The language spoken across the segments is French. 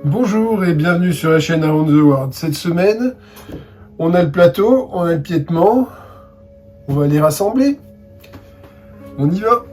Bonjour et bienvenue sur la chaîne Around the World. Cette semaine, on a le plateau, on a le piétement, on va les rassembler. On y va.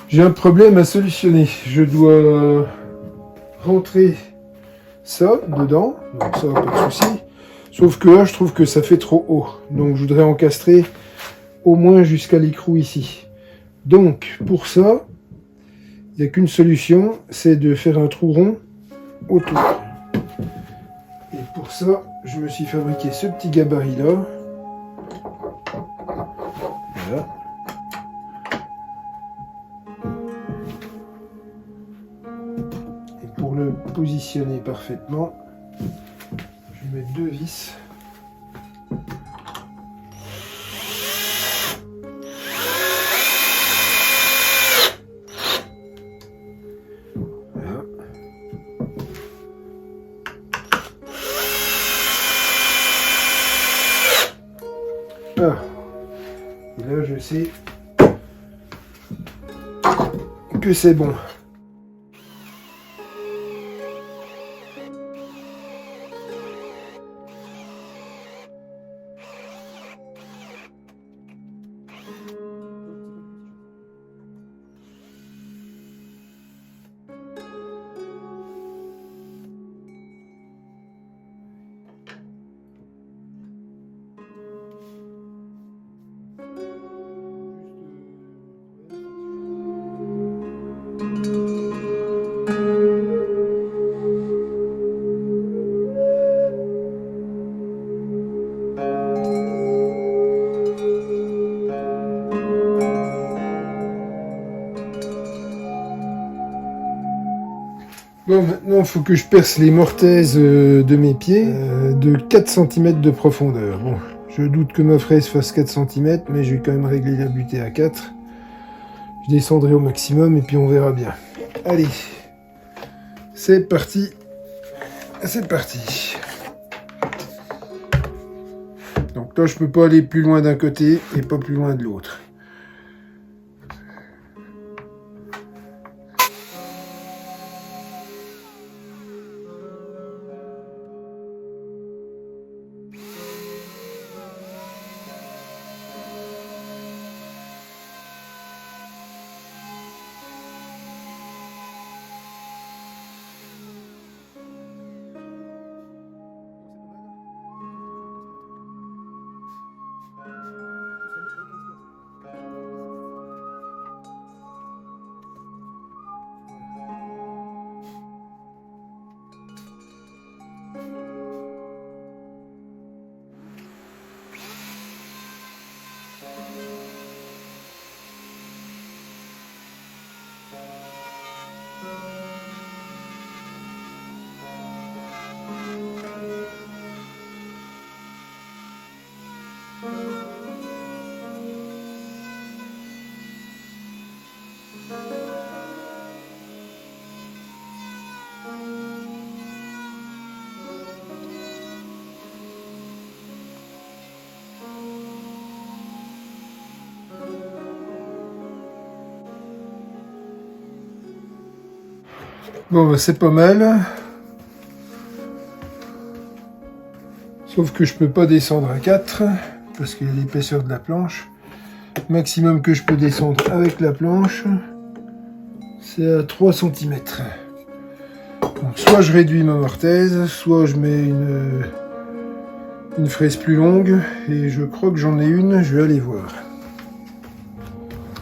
J'ai un problème à solutionner. Je dois rentrer ça dedans, donc ça, pas de souci. Sauf que là, je trouve que ça fait trop haut. Donc, je voudrais encastrer au moins jusqu'à l'écrou ici. Donc, pour ça, il n'y a qu'une solution, c'est de faire un trou rond autour. Et pour ça, je me suis fabriqué ce petit gabarit-là. Voilà. Pour le positionner parfaitement, je vais mettre deux vis. Voilà. Ah. Et là, je sais que c'est bon. Bon, maintenant il faut que je perce les mortaises de mes pieds de 4 cm de profondeur. Bon, je doute que ma fraise fasse 4 cm, mais je vais quand même régler la butée à 4. Je descendrai au maximum et puis on verra bien. Allez, c'est parti. C'est parti. Donc là, je peux pas aller plus loin d'un côté et pas plus loin de l'autre. Bon, bah, c'est pas mal. Sauf que je peux pas descendre à 4 parce qu'il y a l'épaisseur de la planche. Le maximum que je peux descendre avec la planche, c'est à 3 cm. Donc soit je réduis ma mortaise, soit je mets une fraise plus longue, et je crois que j'en ai une, je vais aller voir.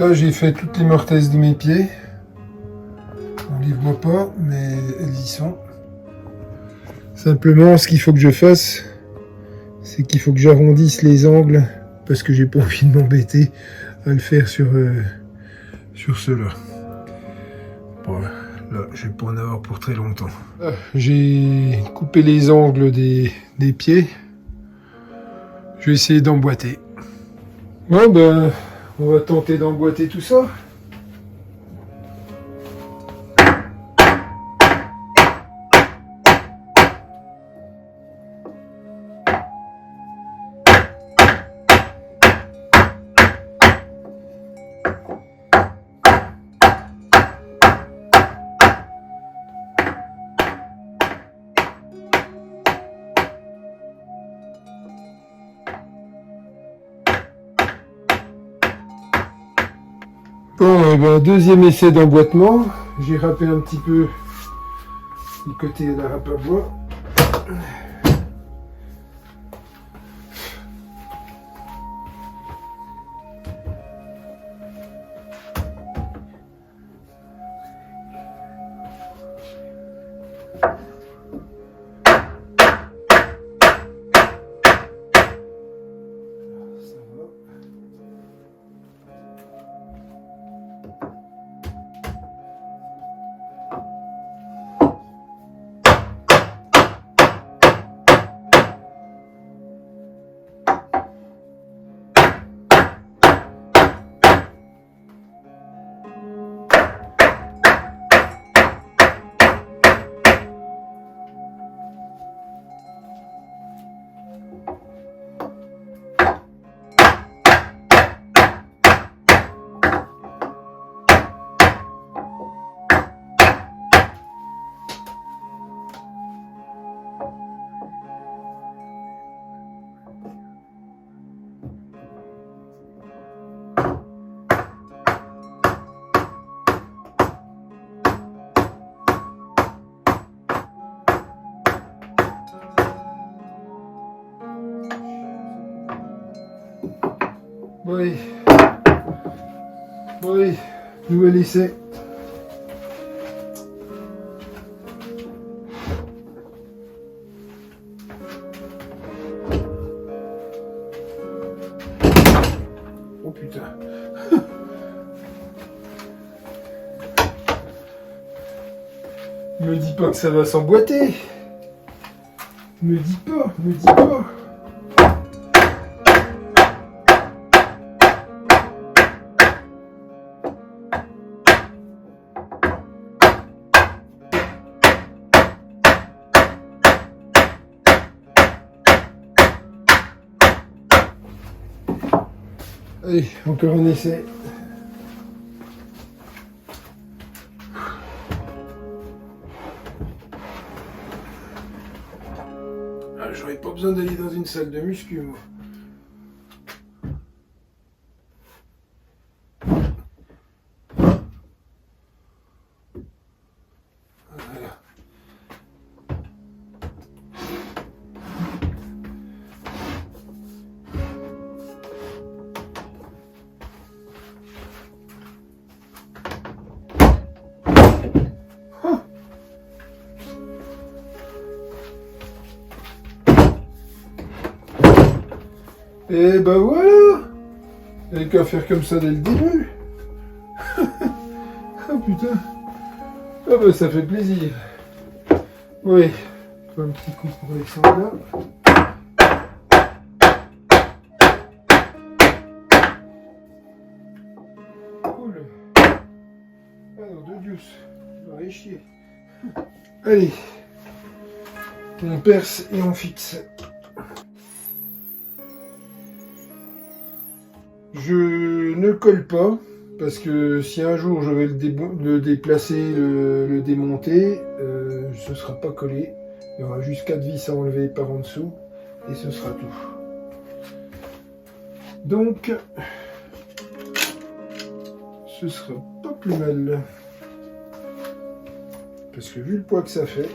Là, j'ai fait toutes les mortaises de mes pieds. On les voit pas, mais elles y sont. Simplement, ce qu'il faut que je fasse, c'est qu'il faut que j'arrondisse les angles, parce que j'ai pas envie de m'embêter à le faire sur ceux-là. Bon, là, je vais pas en avoir pour très longtemps. J'ai coupé les angles des pieds. Je vais essayer d'emboîter. Bon, ben, on va tenter d'emboîter tout ça. Bon, ben, deuxième essai d'emboîtement. J'ai râpé un petit peu du côté de la râpe à bois. Oui. Oui. Nouvel essai. Oh putain. Me dis pas que ça va s'emboîter. Me dis pas, me dis pas. Allez, encore un essai. Ah, j'aurais pas besoin d'aller dans une salle de muscu, moi. Voilà. Et ben voilà! Il n'y a qu'à faire comme ça dès le début. Ah putain! Ah ben ça fait plaisir. Oui. Un petit coup pour Alexandra. Cool. Ah non, de Dieu. J'aurais chier. Allez. On perce et on fixe. Je ne colle pas, parce que si un jour je vais le déplacer, le démonter, ce ne sera pas collé. Il y aura juste 4 vis à enlever par en dessous, et ce sera tout. Donc, ce sera pas plus mal. Parce que vu le poids que ça fait,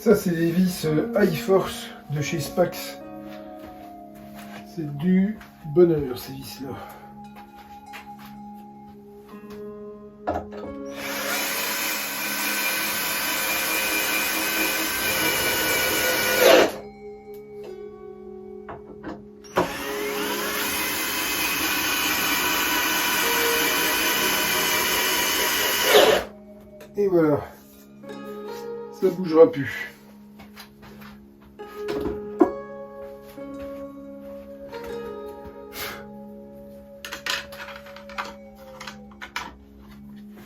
Ça, c'est des vis High Force de chez Spax. C'est du bonheur, ces vis-là. Et voilà, ça bougera plus.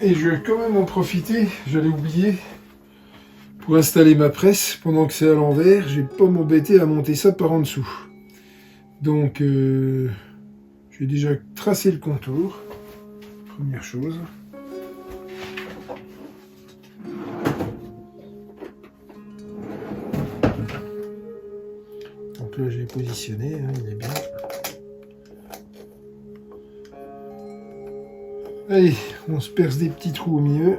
Et je vais quand même en profiter, j'allais oublier, pour installer ma presse pendant que c'est à l'envers. Je vais pas m'embêter à monter ça par en dessous. Donc, j'ai déjà tracé le contour, première chose. Donc là, j'ai positionné, hein, il est bien. Allez, on se perce des petits trous au milieu.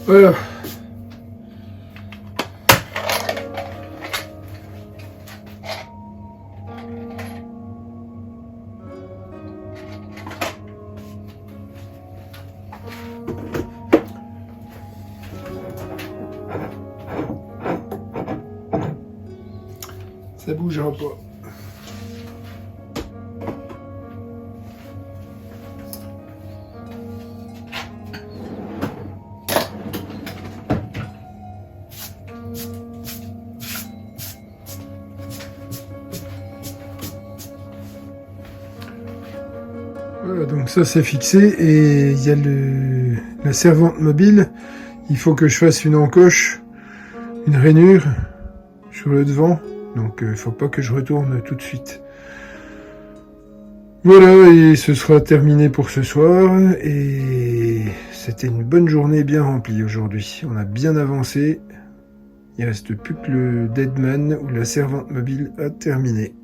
Voilà. Ça bougera pas. Voilà, donc ça c'est fixé et il y a la servante mobile. Il faut que je fasse une encoche, une rainure sur le devant. Donc il faut pas que je retourne tout de suite. Voilà, et ce sera terminé pour ce soir. Et c'était une bonne journée bien remplie aujourd'hui. On a bien avancé. Il reste plus que le Deadman ou la servante mobile à terminer.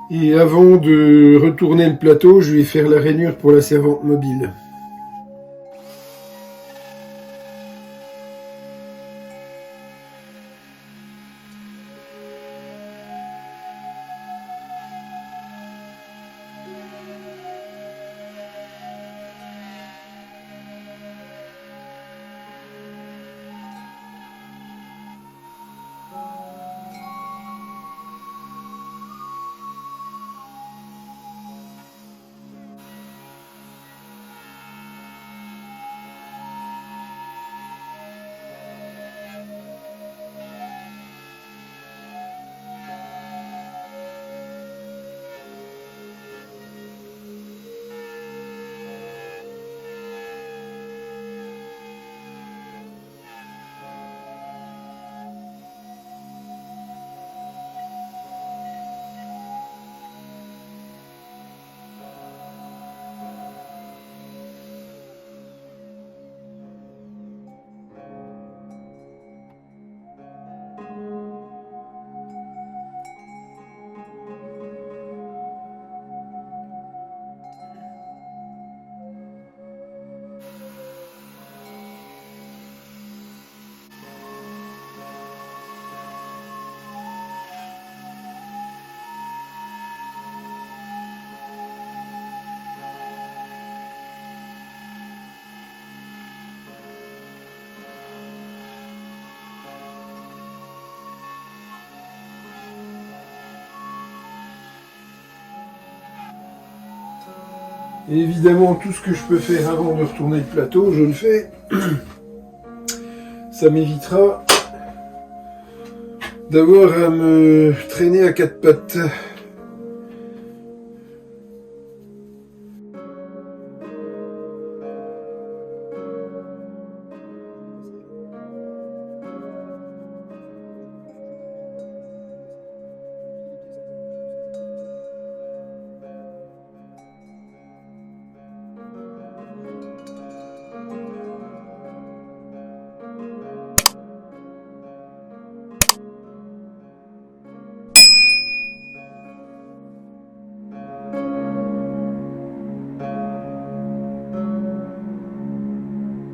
Et avant de retourner le plateau, je vais faire la rainure pour la servante mobile. Et évidemment, tout ce que je peux faire avant de retourner le plateau, je le fais. Ça m'évitera d'avoir à me traîner à quatre pattes.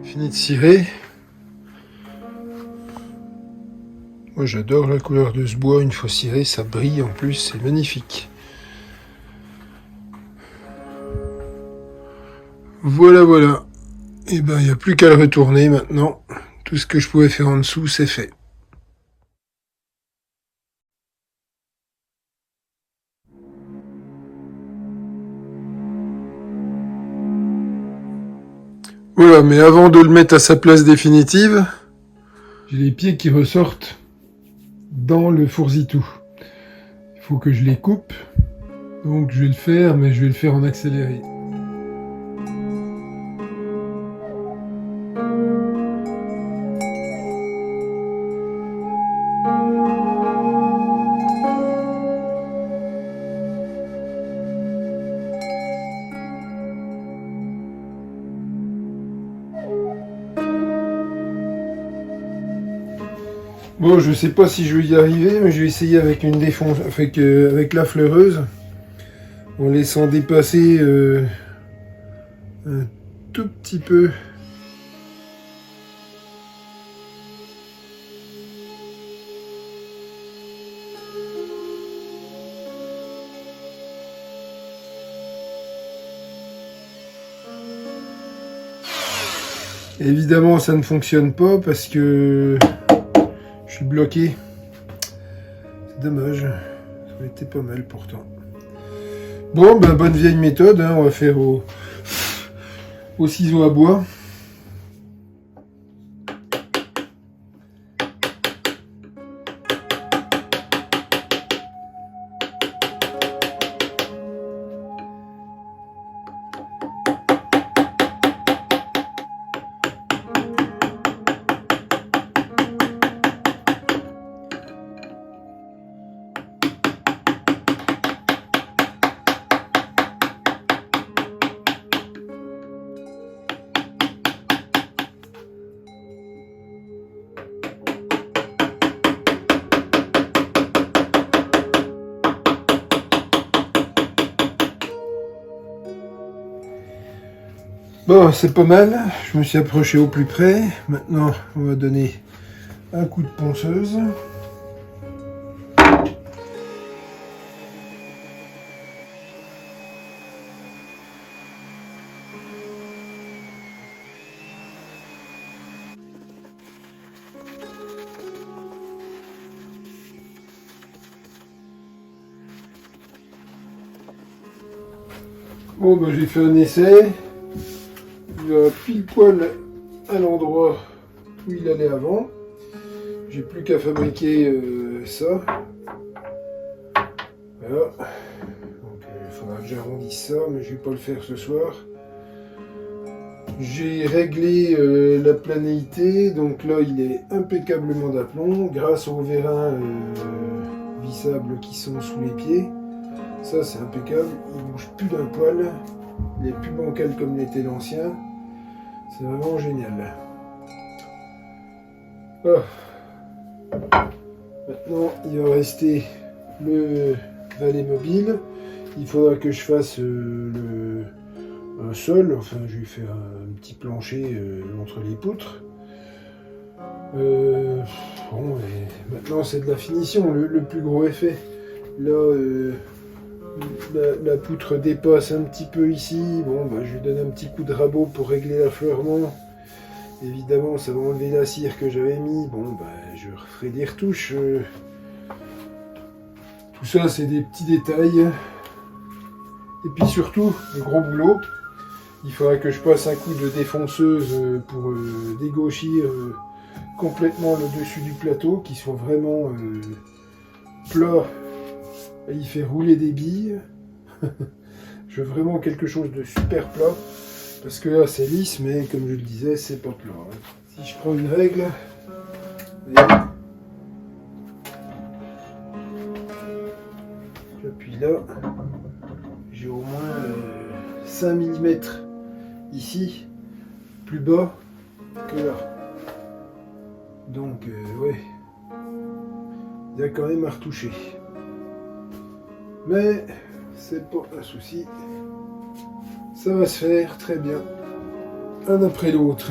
Fini de cirer. Moi j'adore la couleur de ce bois, une fois ciré, ça brille en plus, c'est magnifique. Voilà, voilà. Et ben il n'y a plus qu'à le retourner maintenant. Tout ce que je pouvais faire en dessous, c'est fait. Voilà, mais avant de le mettre à sa place définitive, j'ai les pieds qui ressortent dans le fourzitou. Il faut que je les coupe. Donc je vais le faire, mais je vais le faire en accéléré. Bon, je sais pas si je vais y arriver, mais je vais essayer avec une défonce, avec la fleureuse, en laissant dépasser un tout petit peu. Évidemment, ça ne fonctionne pas parce que je suis bloqué. C'est dommage. Ça aurait été pas mal pourtant. Bon, ben bonne vieille méthode. Hein, on va faire au ciseau à bois. Bon, c'est pas mal. Je me suis approché au plus près. Maintenant, on va donner un coup de ponceuse. Bon, ben, j'ai fait un essai. Il va pile poil à l'endroit où il allait avant. J'ai plus qu'à fabriquer ça. Voilà. Donc il faudra que j'arrondisse ça, mais je vais pas le faire ce soir. J'ai réglé la planéité, donc là il est impeccablement d'aplomb grâce aux vérins vissables qui sont sous les pieds. Ça c'est impeccable, il bouge plus d'un poil, il est plus bancal comme l'était l'ancien. C'est vraiment génial. Oh. Maintenant, il va rester le valet mobile. Il faudra que je fasse un sol. Enfin, je vais faire un petit plancher entre les poutres. Bon, et maintenant, c'est de la finition, le plus gros effet. Là, la poutre dépasse un petit peu ici. Bon, bah, je lui donne un petit coup de rabot pour régler l'affleurement. Évidemment, ça va enlever la cire que j'avais mis. Bon, bah, je referai des retouches. Tout ça, c'est des petits détails. Et puis surtout, le gros boulot, il faudra que je passe un coup de défonceuse pour dégauchir complètement le dessus du plateau, qui soit vraiment plat. Et il fait rouler des billes. Je veux vraiment quelque chose de super plat. Parce que là, c'est lisse, mais comme je le disais, c'est pas plat. Hein. Si je prends une règle, j'appuie là, j'ai au moins 5 mm ici, plus bas que là. Donc, ouais, il y a quand même à retoucher. Mais c'est pas un souci. Ça va se faire très bien, un après l'autre.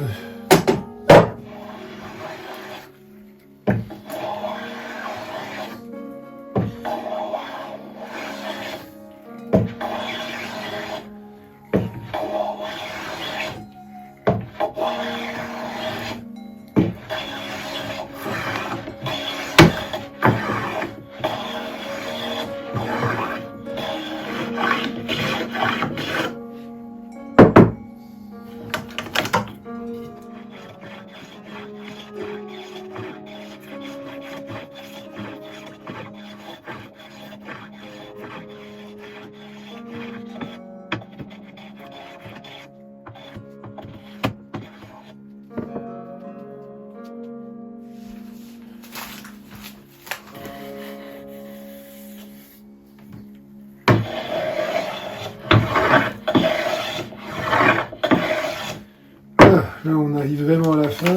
Là, on arrive vraiment à la fin.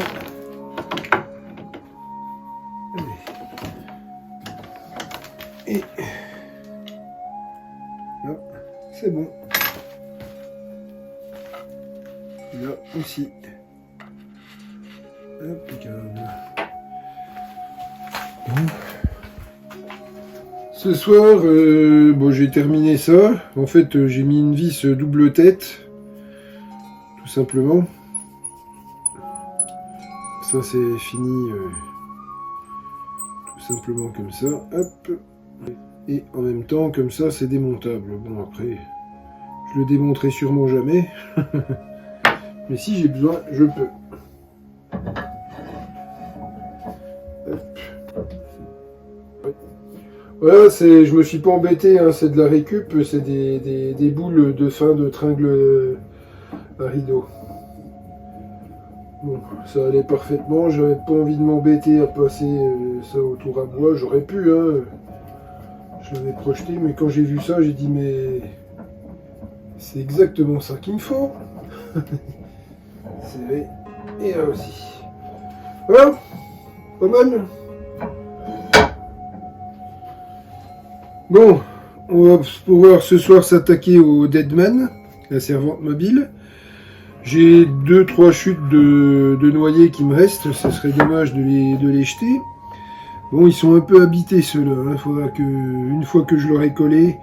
Et là, c'est bon. Là aussi. Impeccable. Bon. Ce soir, bon, j'ai terminé ça. En fait, j'ai mis une vis double tête. Tout simplement. Ça, c'est fini. Tout simplement comme ça. Hop. Et en même temps, comme ça, c'est démontable. Bon, après, je le démonterai sûrement jamais. Mais si j'ai besoin, je peux. Hop. Voilà, je me suis pas embêté, hein, c'est de la récup, c'est des boules de fin de tringle à rideau. Bon, ça allait parfaitement, j'avais pas envie de m'embêter à passer ça au tour à bois, j'aurais pu, hein. Je l'avais projeté, mais quand j'ai vu ça, j'ai dit, mais c'est exactement ça qu'il me faut. C'est vrai, et là aussi. Voilà, pas mal. Bon, on va pouvoir ce soir s'attaquer au Deadman, la servante mobile. J'ai 2-3 chutes de noyés qui me restent, ça serait dommage de les jeter. Bon, ils sont un peu habités ceux-là, hein. Faudra que, une fois que je l'aurai collé,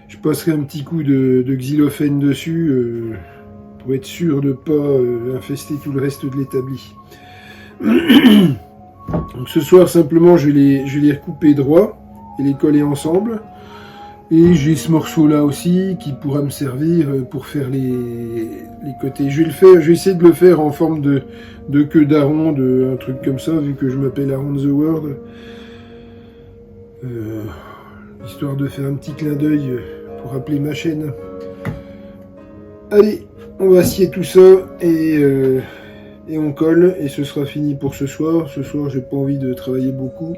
je passerai un petit coup de xylophène dessus pour être sûr de ne pas infester tout le reste de l'établi. Donc ce soir, simplement, je vais les recouper droit et les coller ensemble. Et j'ai ce morceau là aussi qui pourra me servir pour faire les côtés. Je vais essayer de le faire en forme de queue d'aronde, un truc comme ça, vu que je m'appelle Around the World. Histoire de faire un petit clin d'œil pour rappeler ma chaîne. Allez, on va scier tout ça et on colle et ce sera fini pour ce soir. Ce soir, j'ai pas envie de travailler beaucoup.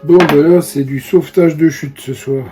Bon, ben là, c'est du sauvetage de chute ce soir.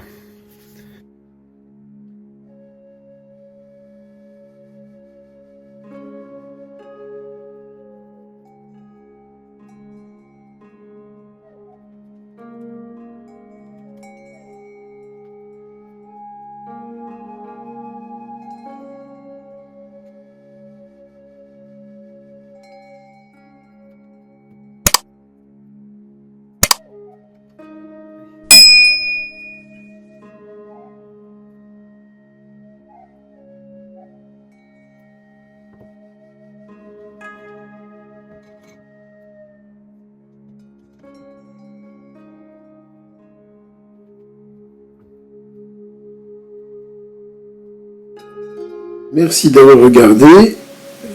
Merci d'avoir regardé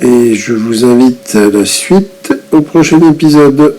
et je vous invite à la suite au prochain épisode.